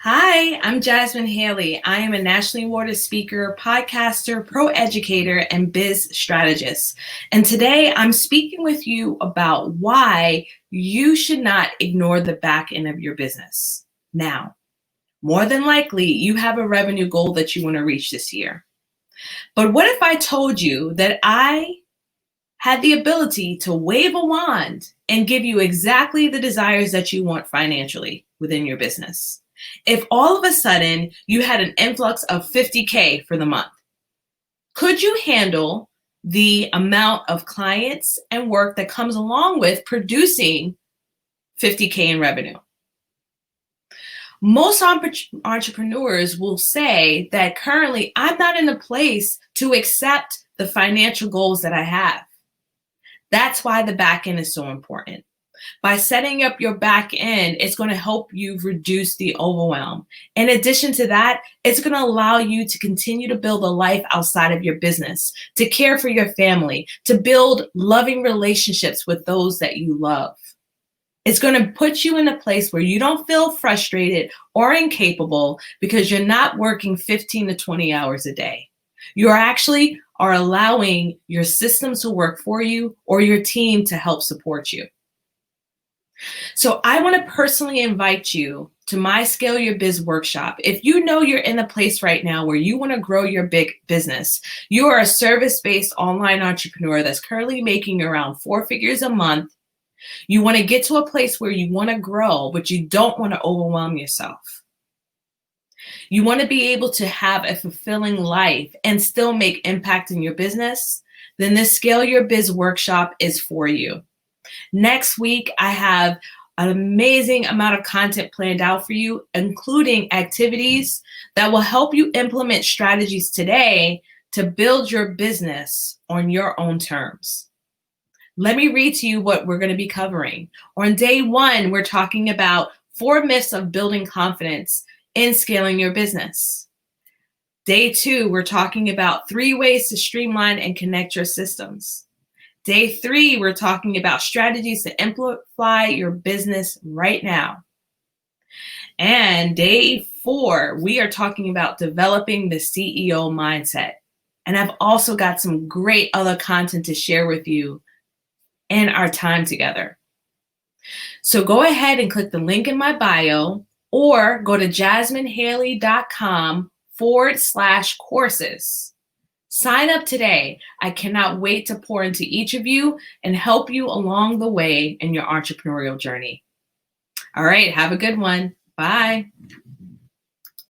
Hi, I'm Jasmine Haley. I am a nationally awarded speaker, podcaster, pro educator, and biz strategist. And today I'm speaking with you about why you should not ignore the back end of your business. Now, more than likely, you have a revenue goal that you want to reach this year. But what if I told you that I had the ability to wave a wand and give you exactly the desires that you want financially within your business? If all of a sudden you had an influx of 50K for the month, could you handle the amount of clients and work that comes along with producing 50K in revenue? Most entrepreneurs will say that currently I'm not in a place to accept the financial goals that I have. That's why the back end is so important. By setting up your back end, it's going to help you reduce the overwhelm. In addition to that, it's going to allow you to continue to build a life outside of your business, to care for your family, to build loving relationships with those that you love. It's going to put you in a place where you don't feel frustrated or incapable because you're not working 15 to 20 hours a day. You are allowing your systems to work for you or your team to help support you. So I want to personally invite you to my Scale Your Biz workshop. If you know you're in a place right now where you want to grow your big business, you are a service-based online entrepreneur that's currently making around 4 figures a month. You want to get to a place where you want to grow, but you don't want to overwhelm yourself. You want to be able to have a fulfilling life and still make impact in your business, then this Scale Your Biz workshop is for you. Next week, I have an amazing amount of content planned out for you, including activities that will help you implement strategies today to build your business on your own terms. Let me read to you what we're going to be covering. On day 1, we're talking about 4 myths of building confidence in scaling your business. Day 2, we're talking about 3 ways to streamline and connect your systems. Day 3, we're talking about strategies to amplify your business right now. And day 4, we are talking about developing the CEO mindset. And I've also got some great other content to share with you in our time together. So go ahead and click the link in my bio or go to jasminehaley.com/courses. Sign up today. I cannot wait to pour into each of you and help you along the way in your entrepreneurial journey. All right, have a good one. Bye.